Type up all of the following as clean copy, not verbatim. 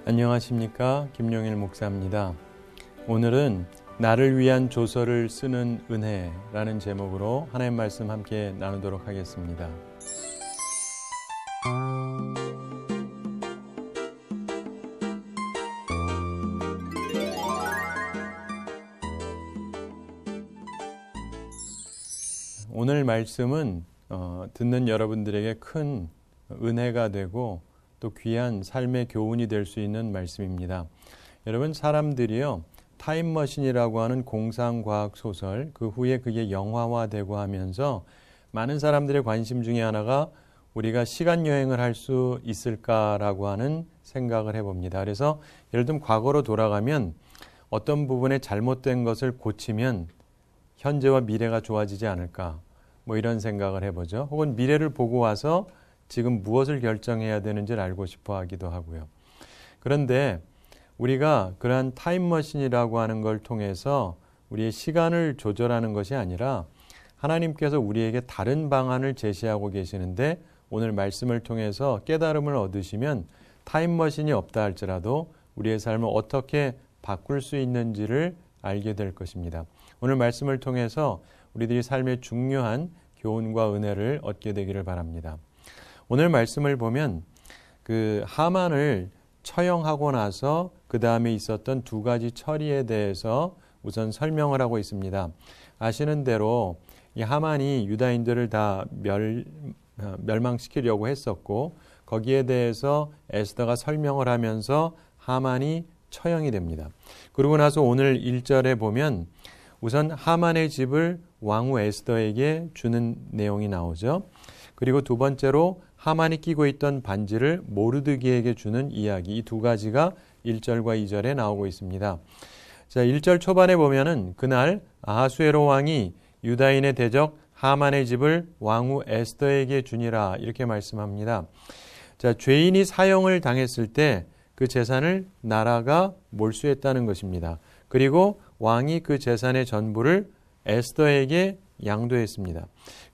안녕하십니까, 김용일 목사입니다. 오늘은 나를 위한 조서를 쓰는 은혜라는 제목으로 하나님 말씀 함께 나누도록 하겠습니다. 오늘 말씀은 듣는 여러분들에게 큰 은혜가 되고 또 귀한 삶의 교훈이 될 수 있는 말씀입니다. 여러분, 사람들이요, 타임머신이라고 하는 공상과학 소설, 그 후에 그게 영화화되고 하면서 많은 사람들의 관심 중에 하나가 우리가 시간여행을 할 수 있을까라고 하는 생각을 해봅니다. 그래서 예를 들면 과거로 돌아가면 어떤 부분에 잘못된 것을 고치면 현재와 미래가 좋아지지 않을까, 뭐 이런 생각을 해보죠. 혹은 미래를 보고 와서 지금 무엇을 결정해야 되는지를 알고 싶어 하기도 하고요. 그런데 우리가 그러한 타임머신이라고 하는 걸 통해서 우리의 시간을 조절하는 것이 아니라 하나님께서 우리에게 다른 방안을 제시하고 계시는데, 오늘 말씀을 통해서 깨달음을 얻으시면 타임머신이 없다 할지라도 우리의 삶을 어떻게 바꿀 수 있는지를 알게 될 것입니다. 오늘 말씀을 통해서 우리들이 삶의 중요한 교훈과 은혜를 얻게 되기를 바랍니다. 오늘 말씀을 보면 그 하만을 처형하고 나서 그 다음에 있었던 두 가지 처리에 대해서 우선 설명을 하고 있습니다. 아시는 대로 이 하만이 유다인들을 다 멸망시키려고 했었고, 거기에 대해서 에스더가 설명을 하면서 하만이 처형이 됩니다. 그러고 나서 오늘 1절에 보면 우선 하만의 집을 왕후 에스더에게 주는 내용이 나오죠. 그리고 두 번째로 하만이 끼고 있던 반지를 모르드기에게 주는 이야기, 이 두 가지가 1절과 2절에 나오고 있습니다. 자, 1절 초반에 보면은 그날 아하수에로 왕이 유다인의 대적 하만의 집을 왕후 에스더에게 주니라, 이렇게 말씀합니다. 자, 죄인이 사형을 당했을 때 그 재산을 나라가 몰수했다는 것입니다. 그리고 왕이 그 재산의 전부를 에스더에게 양도했습니다.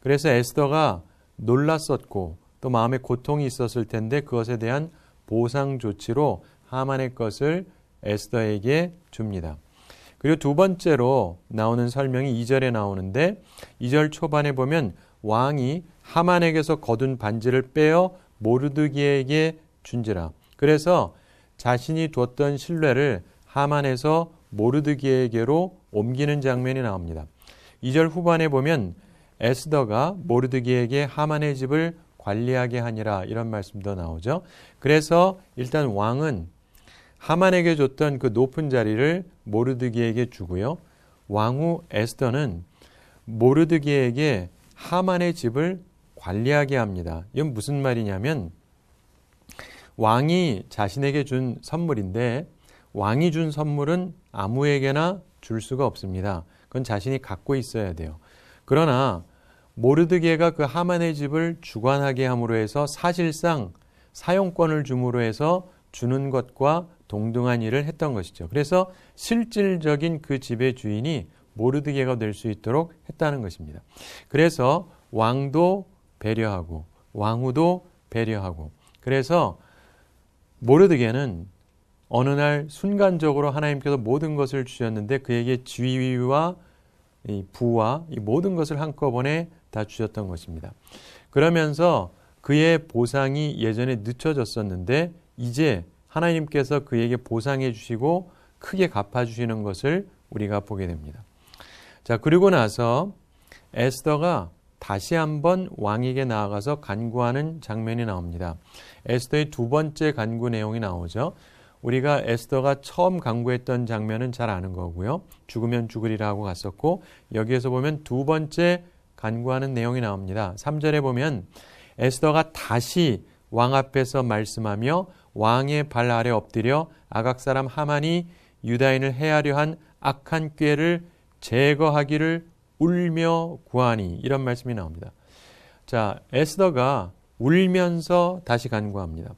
그래서 에스더가 놀랐었고 또 마음에 고통이 있었을 텐데 그것에 대한 보상 조치로 하만의 것을 에스더에게 줍니다. 그리고 두 번째로 나오는 설명이 2절에 나오는데, 2절 초반에 보면 왕이 하만에게서 거둔 반지를 빼어 모르드기에게 준지라. 그래서 자신이 뒀던 신뢰를 하만에서 모르드기에게로 옮기는 장면이 나옵니다. 2절 후반에 보면 에스더가 모르드기에게 하만의 집을 관리하게 하니라, 이런 말씀도 나오죠. 그래서 일단 왕은 하만에게 줬던 그 높은 자리를 모르드기에게 주고요. 왕후 에스더는 모르드기에게 하만의 집을 관리하게 합니다. 이건 무슨 말이냐면, 왕이 자신에게 준 선물인데 왕이 준 선물은 아무에게나 줄 수가 없습니다. 그건 자신이 갖고 있어야 돼요. 그러나 모르드기가 그 하만의 집을 주관하게 함으로 해서 사실상 사용권을 줌으로 해서 주는 것과 동등한 일을 했던 것이죠. 그래서 실질적인 그 집의 주인이 모르드기가 될 수 있도록 했다는 것입니다. 그래서 왕도 배려하고 왕후도 배려하고, 그래서 모르드기는 어느 날 순간적으로 하나님께서 모든 것을 주셨는데 그에게 지위와 이 부와 이 모든 것을 한꺼번에 다 주셨던 것입니다. 그러면서 그의 보상이 예전에 늦춰졌었는데 이제 하나님께서 그에게 보상해 주시고 크게 갚아주시는 것을 우리가 보게 됩니다. 자, 그리고 나서 에스더가 다시 한번 왕에게 나아가서 간구하는 장면이 나옵니다. 에스더의 두 번째 간구 내용이 나오죠. 우리가 에스더가 처음 간구했던 장면은 잘 아는 거고요. 죽으면 죽으리라 하고 갔었고, 여기에서 보면 두 번째 간구하는 내용이 나옵니다. 3절에 보면 에스더가 다시 왕 앞에서 말씀하며 왕의 발 아래 엎드려 아각 사람 하만이 유다인을 해하려 한 악한 꾀를 제거하기를 울며 구하니, 이런 말씀이 나옵니다. 자, 에스더가 울면서 다시 간구합니다.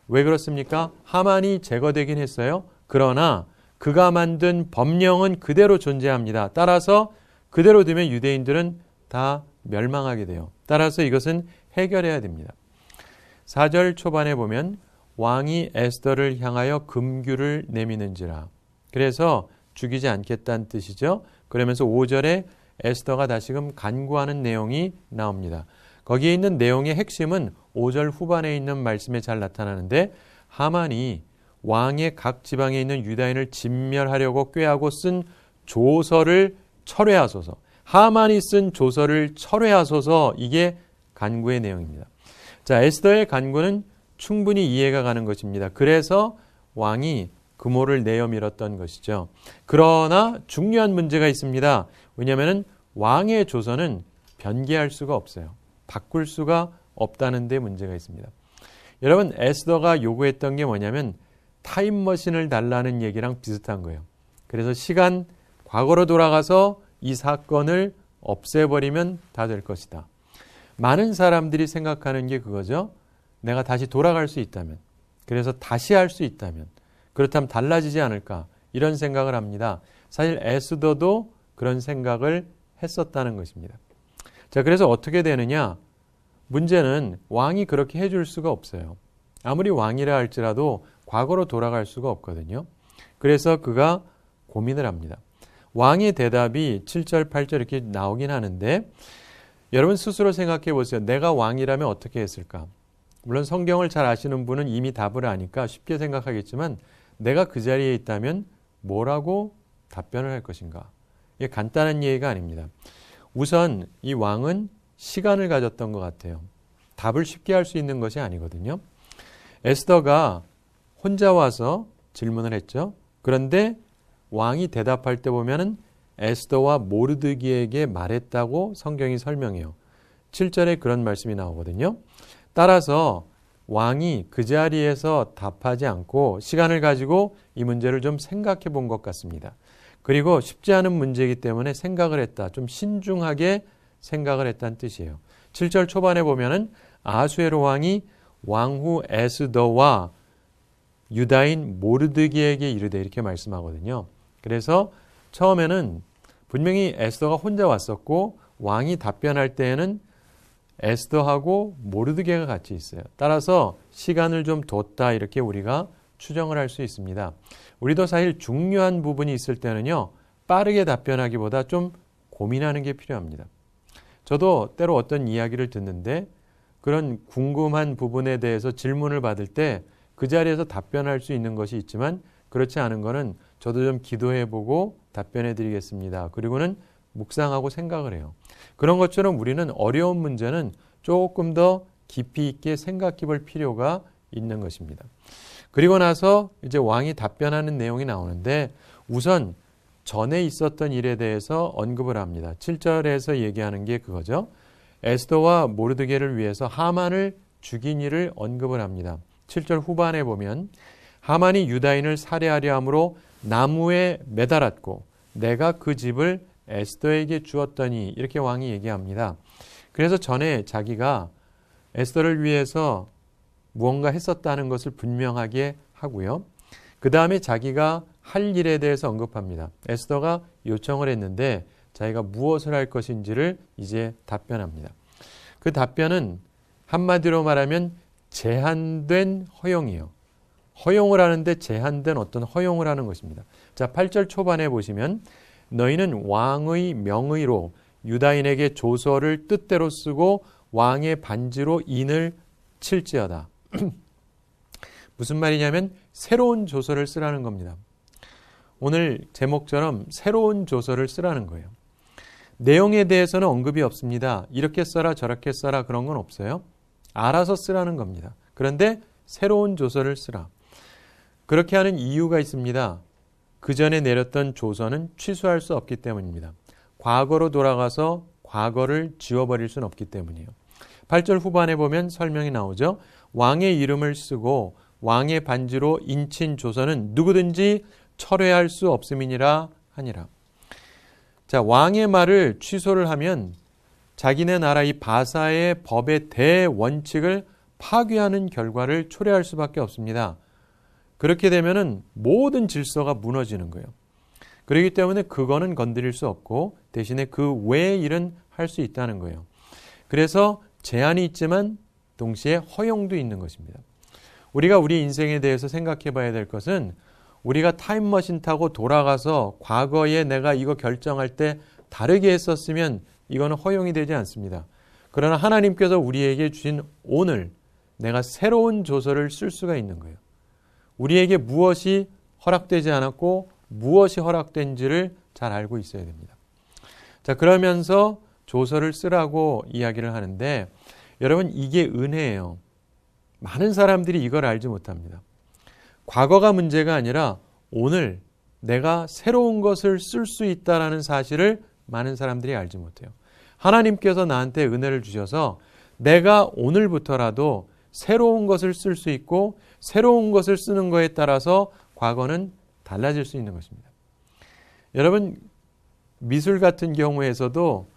왜 그렇습니까? 하만이 제거되긴 했어요. 그러나 그가 만든 법령은 그대로 존재합니다. 따라서 그대로 두면 유대인들은 다 멸망하게 돼요. 따라서 이것은 해결해야 됩니다. 4절 초반에 보면 왕이 에스더를 향하여 금규를 내미는지라. 그래서 죽이지 않겠다는 뜻이죠. 그러면서 5절에 에스더가 다시금 간구하는 내용이 나옵니다. 거기에 있는 내용의 핵심은 5절 후반에 있는 말씀에 잘 나타나는데 하만이 왕의 각 지방에 있는 유다인을 진멸하려고 꾀하고 쓴 조서를 철회하소서. 하만이 쓴 조서를 철회하소서. 이게 간구의 내용입니다. 자, 에스더의 간구는 충분히 이해가 가는 것입니다. 그래서 왕이 금호를 내어 밀었던 것이죠. 그러나 중요한 문제가 있습니다. 왜냐하면 왕의 조서는 변개할 수가 없어요. 바꿀 수가 없다는 데 문제가 있습니다. 여러분, 에스더가 요구했던 게 뭐냐면 타임머신을 달라는 얘기랑 비슷한 거예요. 그래서 시간 과거로 돌아가서 이 사건을 없애버리면 다 될 것이다. 많은 사람들이 생각하는 게 그거죠. 내가 다시 돌아갈 수 있다면, 그래서 다시 할 수 있다면, 그렇다면 달라지지 않을까, 이런 생각을 합니다. 사실 에스더도 그런 생각을 했었다는 것입니다. 자, 그래서 어떻게 되느냐? 문제는 왕이 그렇게 해줄 수가 없어요. 아무리 왕이라 할지라도 과거로 돌아갈 수가 없거든요. 그래서 그가 고민을 합니다. 왕의 대답이 7절, 8절 이렇게 나오긴 하는데 여러분 스스로 생각해 보세요. 내가 왕이라면 어떻게 했을까? 물론 성경을 잘 아시는 분은 이미 답을 아니까 쉽게 생각하겠지만 내가 그 자리에 있다면 뭐라고 답변을 할 것인가? 이게 간단한 얘기가 아닙니다. 우선 이 왕은 시간을 가졌던 것 같아요. 답을 쉽게 할 수 있는 것이 아니거든요. 에스더가 혼자 와서 질문을 했죠. 그런데 왕이 대답할 때 보면은 에스더와 모르드기에게 말했다고 성경이 설명해요. 7절에 그런 말씀이 나오거든요. 따라서 왕이 그 자리에서 답하지 않고 시간을 가지고 이 문제를 좀 생각해 본 것 같습니다. 그리고 쉽지 않은 문제이기 때문에 생각을 했다. 좀 신중하게 생각을 했다는 뜻이에요. 7절 초반에 보면은 아수에로 왕이 왕후 에스더와 유다인 모르드기에게 이르되 이렇게 말씀하거든요. 그래서 처음에는 분명히 에스더가 혼자 왔었고 왕이 답변할 때에는 에스더하고 모르드게가 같이 있어요. 따라서 시간을 좀 뒀다 이렇게 우리가 추정을 할 수 있습니다. 우리도 사실 중요한 부분이 있을 때는요. 빠르게 답변하기보다 좀 고민하는 게 필요합니다. 저도 때로 어떤 이야기를 듣는데 그런 궁금한 부분에 대해서 질문을 받을 때 그 자리에서 답변할 수 있는 것이 있지만 그렇지 않은 거는 저도 좀 기도해보고 답변해 드리겠습니다. 그리고는 묵상하고 생각을 해요. 그런 것처럼 우리는 어려운 문제는 조금 더 깊이 있게 생각해 볼 필요가 있는 것입니다. 그리고 나서 이제 왕이 답변하는 내용이 나오는데 우선 전에 있었던 일에 대해서 언급을 합니다. 7절에서 얘기하는 게 그거죠. 에스더와 모르드게를 위해서 하만을 죽인 일을 언급을 합니다. 7절 후반에 보면 하만이 유다인을 살해하려 함으로 나무에 매달았고 내가 그 집을 에스더에게 주었더니 이렇게 왕이 얘기합니다. 그래서 전에 자기가 에스더를 위해서 무언가 했었다는 것을 분명하게 하고요. 그 다음에 자기가 할 일에 대해서 언급합니다. 에스더가 요청을 했는데 자기가 무엇을 할 것인지를 이제 답변합니다. 그 답변은 한마디로 말하면 제한된 허용이에요. 허용을 하는데 제한된 어떤 허용을 하는 것입니다. 자, 8절 초반에 보시면 너희는 왕의 명의로 유다인에게 조서를 뜻대로 쓰고 왕의 반지로 인을 칠지어다. 무슨 말이냐면 새로운 조서를 쓰라는 겁니다. 오늘 제목처럼 새로운 조서를 쓰라는 거예요. 내용에 대해서는 언급이 없습니다. 이렇게 써라 저렇게 써라 그런 건 없어요. 알아서 쓰라는 겁니다. 그런데 새로운 조서를 쓰라. 그렇게 하는 이유가 있습니다. 그 전에 내렸던 조서는 취소할 수 없기 때문입니다. 과거로 돌아가서 과거를 지워버릴 수는 없기 때문이에요. 8절 후반에 보면 설명이 나오죠. 왕의 이름을 쓰고 왕의 반지로 인친 조서는 누구든지 철회할 수 없음이니라 하니라. 자, 왕의 말을 취소를 하면 자기네 나라 이 바사의 법의 대원칙을 파괴하는 결과를 초래할 수밖에 없습니다. 그렇게 되면은 모든 질서가 무너지는 거예요. 그렇기 때문에 그거는 건드릴 수 없고 대신에 그 외의 일은 할 수 있다는 거예요. 그래서 제한이 있지만 동시에 허용도 있는 것입니다. 우리가 우리 인생에 대해서 생각해 봐야 될 것은 우리가 타임머신 타고 돌아가서 과거에 내가 이거 결정할 때 다르게 했었으면 이거는 허용이 되지 않습니다. 그러나 하나님께서 우리에게 주신 오늘 내가 새로운 조서를 쓸 수가 있는 거예요. 우리에게 무엇이 허락되지 않았고 무엇이 허락된지를 잘 알고 있어야 됩니다. 자, 그러면서 조서를 쓰라고 이야기를 하는데 여러분 이게 은혜예요. 많은 사람들이 이걸 알지 못합니다. 과거가 문제가 아니라 오늘 내가 새로운 것을 쓸 수 있다는 사실을 많은 사람들이 알지 못해요. 하나님께서 나한테 은혜를 주셔서 내가 오늘부터라도 새로운 것을 쓸 수 있고 새로운 것을 쓰는 거에 따라서 과거는 달라질 수 있는 것입니다. 여러분 미술 같은 경우에서도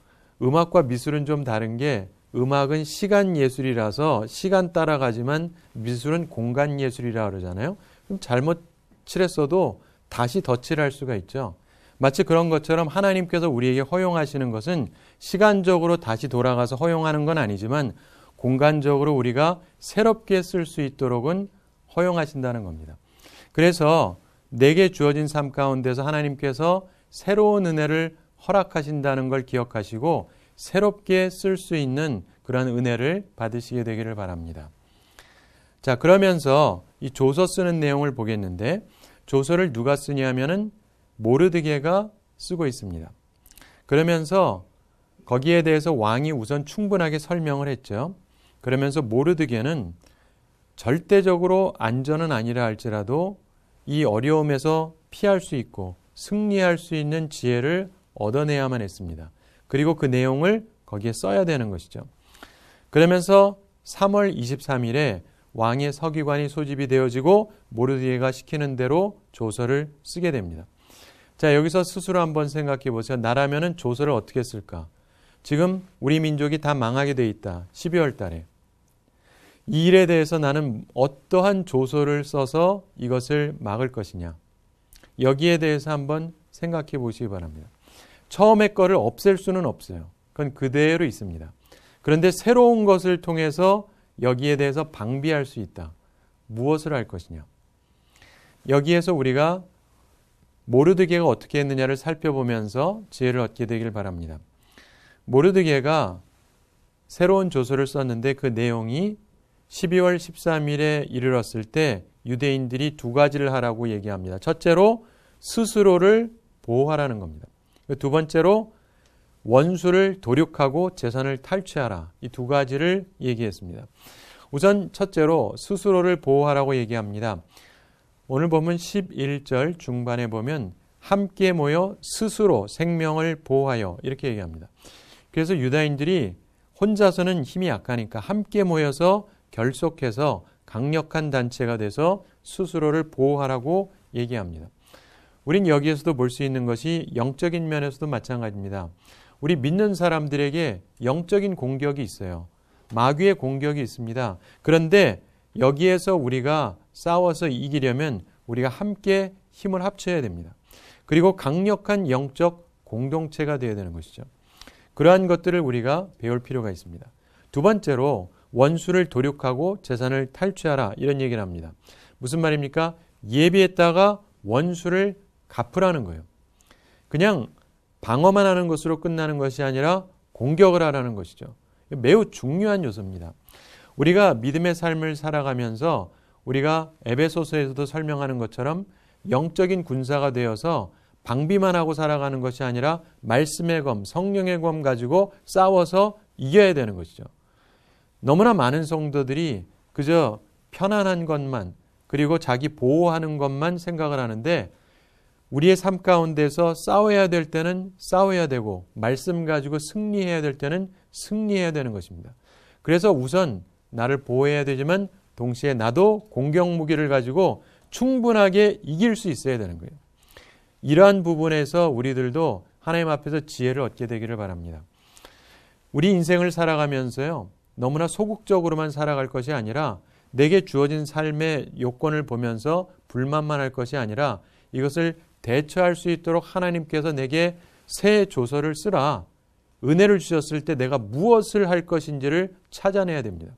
음악과 미술은 좀 다른 게 음악은 시간 예술이라서 시간 따라가지만 미술은 공간 예술이라 그러잖아요. 그럼 잘못 칠했어도 다시 더 칠할 수가 있죠. 마치 그런 것처럼 하나님께서 우리에게 허용하시는 것은 시간적으로 다시 돌아가서 허용하는 건 아니지만 공간적으로 우리가 새롭게 쓸 수 있도록은 허용하신다는 겁니다. 그래서 내게 주어진 삶 가운데서 하나님께서 새로운 은혜를 허락하신다는 걸 기억하시고 새롭게 쓸 수 있는 그런 은혜를 받으시게 되기를 바랍니다. 자, 그러면서 이 조서 쓰는 내용을 보겠는데 조서를 누가 쓰냐면은 모르드게가 쓰고 있습니다. 그러면서 거기에 대해서 왕이 우선 충분하게 설명을 했죠. 그러면서 모르드게는 절대적으로 안전은 아니라 할지라도 이 어려움에서 피할 수 있고 승리할 수 있는 지혜를 얻어내야만 했습니다. 그리고 그 내용을 거기에 써야 되는 것이죠. 그러면서 3월 23일에 왕의 서기관이 소집이 되어지고 모르드게가 시키는 대로 조서를 쓰게 됩니다. 자, 여기서 스스로 한번 생각해 보세요. 나라면은 조서를 어떻게 쓸까? 지금 우리 민족이 다 망하게 돼 있다. 12월 달에. 이 일에 대해서 나는 어떠한 조서를 써서 이것을 막을 것이냐. 여기에 대해서 한번 생각해 보시기 바랍니다. 처음의 거를 없앨 수는 없어요. 그건 그대로 있습니다. 그런데 새로운 것을 통해서 여기에 대해서 방비할 수 있다. 무엇을 할 것이냐. 여기에서 우리가 모르드게가 어떻게 했느냐를 살펴보면서 지혜를 얻게 되길 바랍니다. 모르드게가 새로운 조서를 썼는데 그 내용이 12월 13일에 이르렀을 때 유대인들이 두 가지를 하라고 얘기합니다. 첫째로 스스로를 보호하라는 겁니다. 두 번째로 원수를 도륙하고 재산을 탈취하라. 이 두 가지를 얘기했습니다. 우선 첫째로 스스로를 보호하라고 얘기합니다. 오늘 보면 11절 중반에 보면 함께 모여 스스로 생명을 보호하여 이렇게 얘기합니다. 그래서 유다인들이 혼자서는 힘이 약하니까 함께 모여서 결속해서 강력한 단체가 돼서 스스로를 보호하라고 얘기합니다. 우린 여기에서도 볼 수 있는 것이 영적인 면에서도 마찬가지입니다. 우리 믿는 사람들에게 영적인 공격이 있어요. 마귀의 공격이 있습니다. 그런데 여기에서 우리가 싸워서 이기려면 우리가 함께 힘을 합쳐야 됩니다. 그리고 강력한 영적 공동체가 되어야 되는 것이죠. 그러한 것들을 우리가 배울 필요가 있습니다. 두 번째로 원수를 도륙하고 재산을 탈취하라 이런 얘기를 합니다. 무슨 말입니까? 예비했다가 원수를 갚으라는 거예요. 그냥 방어만 하는 것으로 끝나는 것이 아니라 공격을 하라는 것이죠. 매우 중요한 요소입니다. 우리가 믿음의 삶을 살아가면서 우리가 에베소서에서도 설명하는 것처럼 영적인 군사가 되어서 방비만 하고 살아가는 것이 아니라 말씀의 검, 성령의 검 가지고 싸워서 이겨야 되는 것이죠. 너무나 많은 성도들이 그저 편안한 것만 그리고 자기 보호하는 것만 생각을 하는데 우리의 삶 가운데서 싸워야 될 때는 싸워야 되고 말씀 가지고 승리해야 될 때는 승리해야 되는 것입니다. 그래서 우선 나를 보호해야 되지만 동시에 나도 공격 무기를 가지고 충분하게 이길 수 있어야 되는 거예요. 이러한 부분에서 우리들도 하나님 앞에서 지혜를 얻게 되기를 바랍니다. 우리 인생을 살아가면서요. 너무나 소극적으로만 살아갈 것이 아니라 내게 주어진 삶의 요건을 보면서 불만만 할 것이 아니라 이것을 대처할 수 있도록 하나님께서 내게 새 조서를 쓰라. 은혜를 주셨을 때 내가 무엇을 할 것인지를 찾아내야 됩니다.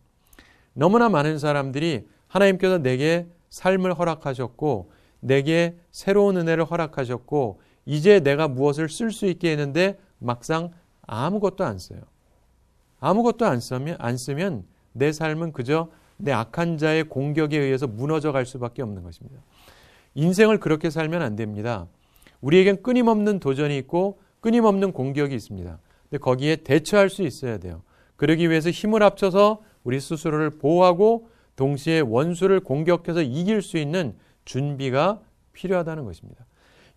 너무나 많은 사람들이 하나님께서 내게 삶을 허락하셨고 내게 새로운 은혜를 허락하셨고 이제 내가 무엇을 쓸 수 있게 했는데 막상 아무것도 안 써요. 아무것도 안 쓰면 내 삶은 그저 내 악한 자의 공격에 의해서 무너져 갈 수밖에 없는 것입니다. 인생을 그렇게 살면 안 됩니다. 우리에겐 끊임없는 도전이 있고 끊임없는 공격이 있습니다. 근데 거기에 대처할 수 있어야 돼요. 그러기 위해서 힘을 합쳐서 우리 스스로를 보호하고 동시에 원수를 공격해서 이길 수 있는 준비가 필요하다는 것입니다.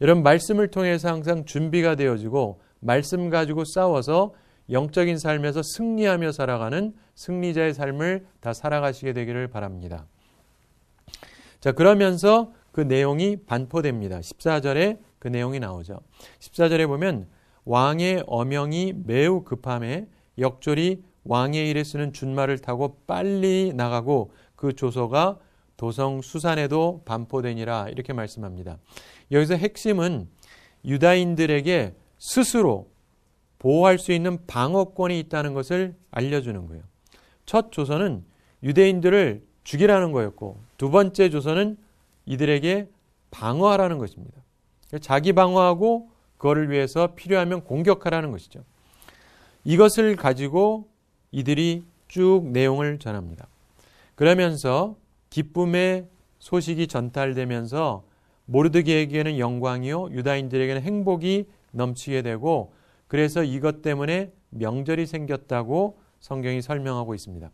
여러분, 말씀을 통해서 항상 준비가 되어지고 말씀 가지고 싸워서 영적인 삶에서 승리하며 살아가는 승리자의 삶을 다 살아가시게 되기를 바랍니다. 자, 그러면서 그 내용이 반포됩니다. 14절에 그 내용이 나오죠. 14절에 보면 왕의 어명이 매우 급함에 역졸이 왕의 일에 쓰는 준말을 타고 빨리 나가고 그 조서가 도성 수산에도 반포되니라 이렇게 말씀합니다. 여기서 핵심은 유다인들에게 스스로 보호할 수 있는 방어권이 있다는 것을 알려주는 거예요. 첫 조서는 유대인들을 죽이라는 거였고 두 번째 조서는 이들에게 방어하라는 것입니다. 자기 방어하고 그거를 위해서 필요하면 공격하라는 것이죠. 이것을 가지고 이들이 쭉 내용을 전합니다. 그러면서 기쁨의 소식이 전달되면서 모르드게에게는 영광이요 유다인들에게는 행복이 넘치게 되고 그래서 이것 때문에 명절이 생겼다고 성경이 설명하고 있습니다.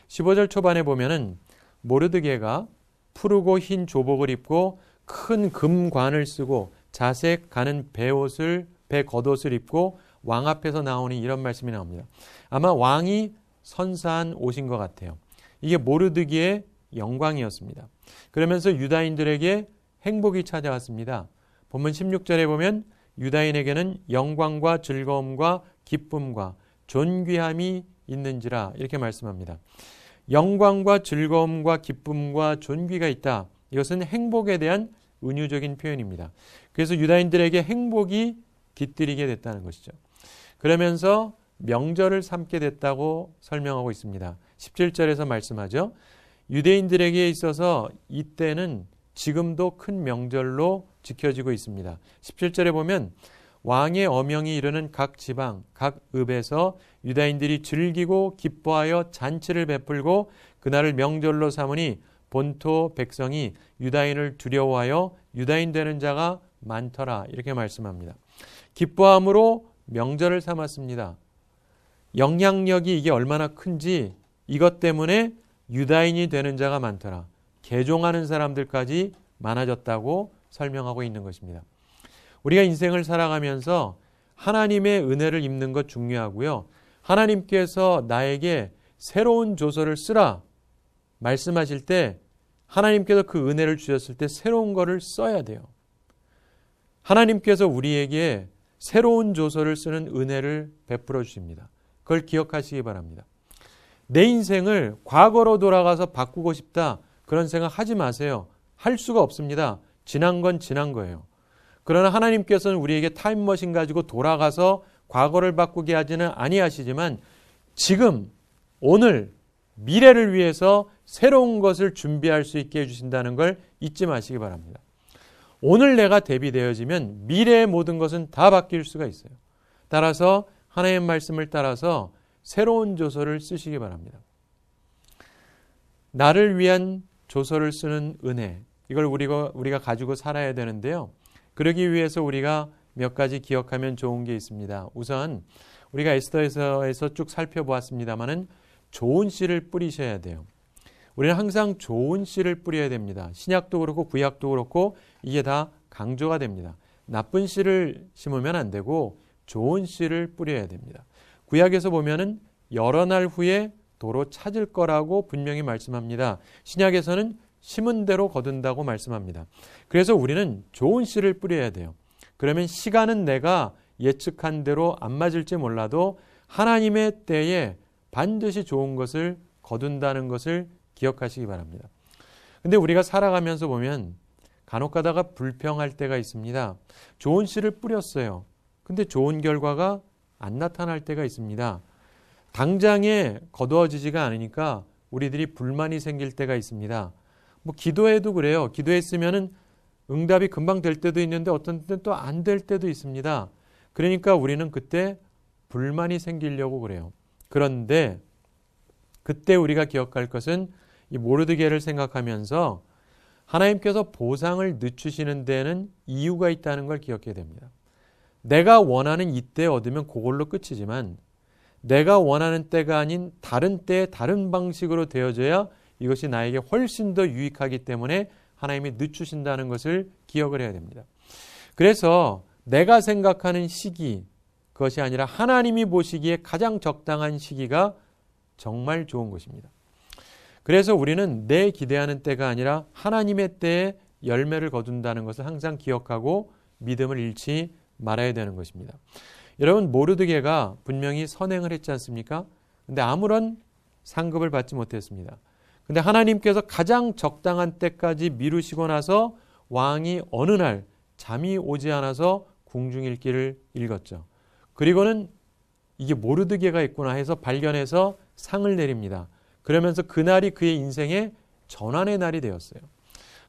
15절 초반에 보면은 모르드게가 푸르고 흰 조복을 입고 큰 금관을 쓰고 자색 가는 배 겉옷을 입고 왕 앞에서 나오니 이런 말씀이 나옵니다. 아마 왕이 선사한 옷인 것 같아요. 이게 모르드게의 영광이었습니다. 그러면서 유다인들에게 행복이 찾아왔습니다. 본문 16절에 보면 유다인에게는 영광과 즐거움과 기쁨과 존귀함이 있는지라 이렇게 말씀합니다. 영광과 즐거움과 기쁨과 존귀가 있다. 이것은 행복에 대한 은유적인 표현입니다. 그래서 유다인들에게 행복이 깃들이게 됐다는 것이죠. 그러면서 명절을 삼게 됐다고 설명하고 있습니다. 17절에서 말씀하죠. 유대인들에게 있어서 이때는 지금도 큰 명절로 지켜지고 있습니다. 17절에 보면 왕의 어명이 이르는 각 지방, 각 읍에서 유다인들이 즐기고 기뻐하여 잔치를 베풀고 그날을 명절로 삼으니 본토 백성이 유다인을 두려워하여 유다인 되는 자가 많더라. 이렇게 말씀합니다. 기뻐함으로 명절을 삼았습니다. 영향력이 이게 얼마나 큰지 이것 때문에 유다인이 되는 자가 많더라. 개종하는 사람들까지 많아졌다고 설명하고 있는 것입니다. 우리가 인생을 살아가면서 하나님의 은혜를 입는 것 중요하고요. 하나님께서 나에게 새로운 조서를 쓰라 말씀하실 때 하나님께서 그 은혜를 주셨을 때 새로운 거를 써야 돼요. 하나님께서 우리에게 새로운 조서를 쓰는 은혜를 베풀어 주십니다. 그걸 기억하시기 바랍니다. 내 인생을 과거로 돌아가서 바꾸고 싶다 그런 생각 하지 마세요. 할 수가 없습니다. 지난 건 지난 거예요. 그러나 하나님께서는 우리에게 타임머신 가지고 돌아가서 과거를 바꾸게 하지는 아니하시지만 지금 오늘 미래를 위해서 새로운 것을 준비할 수 있게 해주신다는 걸 잊지 마시기 바랍니다. 오늘 내가 대비되어지면 미래의 모든 것은 다 바뀔 수가 있어요. 따라서 하나님의 말씀을 따라서 새로운 조서를 쓰시기 바랍니다. 나를 위한 조서를 쓰는 은혜, 이걸 우리가 가지고 살아야 되는데요. 그러기 위해서 우리가 몇 가지 기억하면 좋은 게 있습니다. 우선 우리가 에스더에서 쭉 살펴보았습니다마는 좋은 씨를 뿌리셔야 돼요. 우리는 항상 좋은 씨를 뿌려야 됩니다. 신약도 그렇고 구약도 그렇고 이게 다 강조가 됩니다. 나쁜 씨를 심으면 안 되고 좋은 씨를 뿌려야 됩니다. 구약에서 보면은 여러 날 후에 도로 찾을 거라고 분명히 말씀합니다. 신약에서는 심은 대로 거둔다고 말씀합니다. 그래서 우리는 좋은 씨를 뿌려야 돼요. 그러면 시간은 내가 예측한 대로 안 맞을지 몰라도 하나님의 때에 반드시 좋은 것을 거둔다는 것을 기억하시기 바랍니다. 근데 우리가 살아가면서 보면 간혹 가다가 불평할 때가 있습니다. 좋은 씨를 뿌렸어요. 근데 좋은 결과가 안 나타날 때가 있습니다. 당장에 거두어지지가 않으니까 우리들이 불만이 생길 때가 있습니다. 뭐 기도해도 그래요. 기도했으면은 응답이 금방 될 때도 있는데 어떤 때는 또 안 될 때도 있습니다. 그러니까 우리는 그때 불만이 생기려고 그래요. 그런데 그때 우리가 기억할 것은 이 모르드게를 생각하면서 하나님께서 보상을 늦추시는 데는 이유가 있다는 걸 기억해야 됩니다. 내가 원하는 이때 얻으면 그걸로 끝이지만 내가 원하는 때가 아닌 다른 때에 다른 방식으로 되어져야 이것이 나에게 훨씬 더 유익하기 때문에 하나님이 늦추신다는 것을 기억을 해야 됩니다. 그래서 내가 생각하는 시기, 그것이 아니라 하나님이 보시기에 가장 적당한 시기가 정말 좋은 것입니다. 그래서 우리는 내 기대하는 때가 아니라 하나님의 때에 열매를 거둔다는 것을 항상 기억하고 믿음을 잃지 말아야 되는 것입니다. 여러분, 모르드게가 분명히 선행을 했지 않습니까? 근데 아무런 상급을 받지 못했습니다. 근데 하나님께서 가장 적당한 때까지 미루시고 나서 왕이 어느 날 잠이 오지 않아서 궁중일기를 읽었죠. 그리고는 이게 모르드게가 있구나 해서 발견해서 상을 내립니다. 그러면서 그날이 그의 인생의 전환의 날이 되었어요.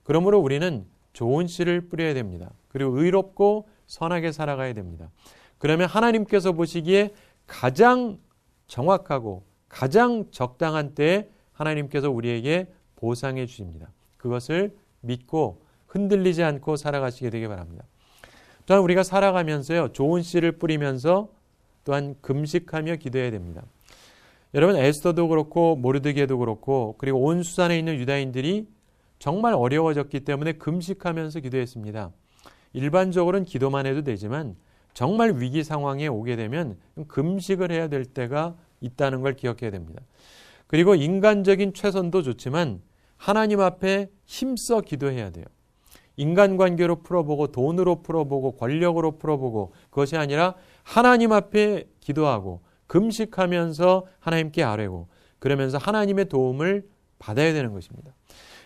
그러므로 우리는 좋은 씨를 뿌려야 됩니다. 그리고 의롭고 선하게 살아가야 됩니다. 그러면 하나님께서 보시기에 가장 정확하고 가장 적당한 때에 하나님께서 우리에게 보상해 주십니다. 그것을 믿고 흔들리지 않고 살아가시게 되길 바랍니다. 또한 우리가 살아가면서요, 좋은 씨를 뿌리면서 또한 금식하며 기도해야 됩니다. 여러분, 에스더도 그렇고 모르드게도 그렇고 그리고 온 수산에 있는 유다인들이 정말 어려워졌기 때문에 금식하면서 기도했습니다. 일반적으로는 기도만 해도 되지만 정말 위기 상황에 오게 되면 금식을 해야 될 때가 있다는 걸 기억해야 됩니다. 그리고 인간적인 최선도 좋지만 하나님 앞에 힘써 기도해야 돼요. 인간관계로 풀어보고 돈으로 풀어보고 권력으로 풀어보고 그것이 아니라 하나님 앞에 기도하고 금식하면서 하나님께 아뢰고 그러면서 하나님의 도움을 받아야 되는 것입니다.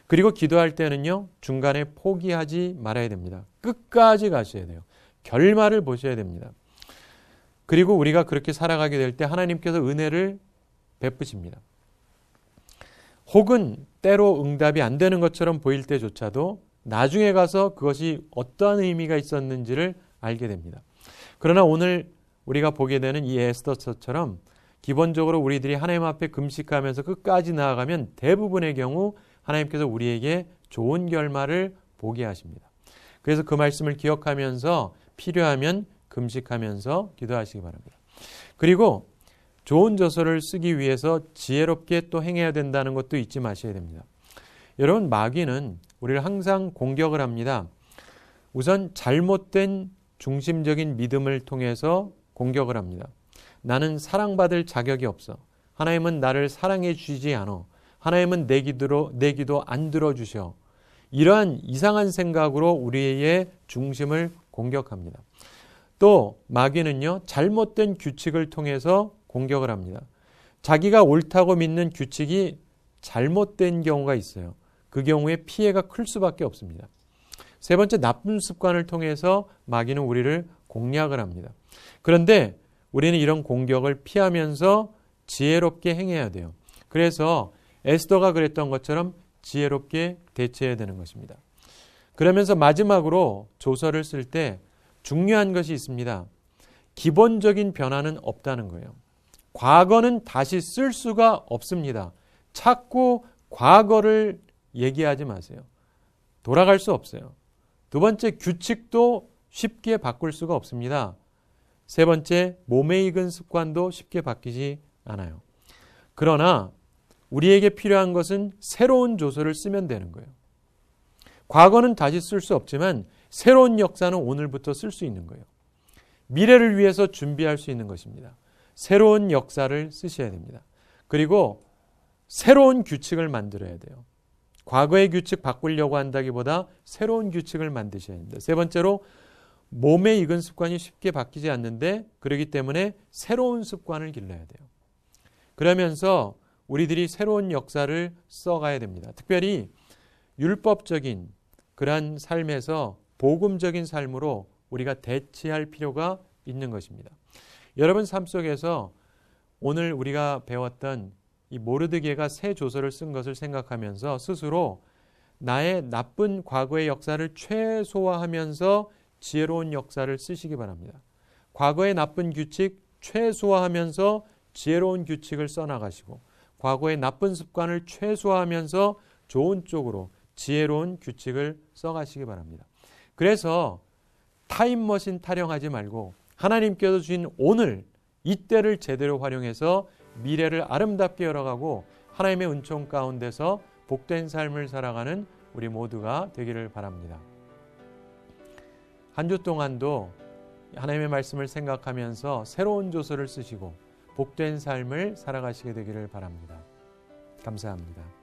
그리고 기도할 때는요, 중간에 포기하지 말아야 됩니다. 끝까지 가셔야 돼요. 결말을 보셔야 됩니다. 그리고 우리가 그렇게 살아가게 될 때 하나님께서 은혜를 베푸십니다. 혹은 때로 응답이 안 되는 것처럼 보일 때조차도 나중에 가서 그것이 어떠한 의미가 있었는지를 알게 됩니다. 그러나 오늘 우리가 보게 되는 이 에스더처럼 기본적으로 우리들이 하나님 앞에 금식하면서 끝까지 나아가면 대부분의 경우 하나님께서 우리에게 좋은 결말을 보게 하십니다. 그래서 그 말씀을 기억하면서 필요하면 금식하면서 기도하시기 바랍니다. 그리고 좋은 저서를 쓰기 위해서 지혜롭게 또 행해야 된다는 것도 잊지 마셔야 됩니다. 여러분, 마귀는 우리를 항상 공격을 합니다. 우선 잘못된 중심적인 믿음을 통해서 공격을 합니다. 나는 사랑받을 자격이 없어. 하나님은 나를 사랑해 주시지 않아. 하나님은 내 기도 안 들어주셔. 이러한 이상한 생각으로 우리의 중심을 공격합니다. 또 마귀는요, 잘못된 규칙을 통해서 공격을 합니다. 자기가 옳다고 믿는 규칙이 잘못된 경우가 있어요. 그 경우에 피해가 클 수밖에 없습니다. 세 번째, 나쁜 습관을 통해서 마귀는 우리를 공략을 합니다. 그런데 우리는 이런 공격을 피하면서 지혜롭게 행해야 돼요. 그래서 에스더가 그랬던 것처럼 지혜롭게 대처해야 되는 것입니다. 그러면서 마지막으로 조서를 쓸 때 중요한 것이 있습니다. 기본적인 변화는 없다는 거예요. 과거는 다시 쓸 수가 없습니다. 자꾸 과거를 얘기하지 마세요. 돌아갈 수 없어요. 두 번째, 규칙도 쉽게 바꿀 수가 없습니다. 세 번째, 몸에 익은 습관도 쉽게 바뀌지 않아요. 그러나 우리에게 필요한 것은 새로운 조서를 쓰면 되는 거예요. 과거는 다시 쓸 수 없지만 새로운 역사는 오늘부터 쓸 수 있는 거예요. 미래를 위해서 준비할 수 있는 것입니다. 새로운 역사를 쓰셔야 됩니다. 그리고 새로운 규칙을 만들어야 돼요. 과거의 규칙 바꾸려고 한다기보다 새로운 규칙을 만드셔야 합니다. 세 번째로, 몸에 익은 습관이 쉽게 바뀌지 않는데 그렇기 때문에 새로운 습관을 길러야 돼요. 그러면서 우리들이 새로운 역사를 써가야 됩니다. 특별히 율법적인 그러한 삶에서 복음적인 삶으로 우리가 대치할 필요가 있는 것입니다. 여러분 삶 속에서 오늘 우리가 배웠던 이 모르드게가 새 조서를 쓴 것을 생각하면서 스스로 나의 나쁜 과거의 역사를 최소화하면서 지혜로운 역사를 쓰시기 바랍니다. 과거의 나쁜 규칙 최소화하면서 지혜로운 규칙을 써나가시고, 과거의 나쁜 습관을 최소화하면서 좋은 쪽으로 지혜로운 규칙을 써가시기 바랍니다. 그래서 타임머신 타령하지 말고 하나님께서 주신 오늘 이때를 제대로 활용해서 미래를 아름답게 열어가고 하나님의 은총 가운데서 복된 삶을 살아가는 우리 모두가 되기를 바랍니다. 한 주 동안도 하나님의 말씀을 생각하면서 새로운 조서를 쓰시고 복된 삶을 살아가시게 되기를 바랍니다. 감사합니다.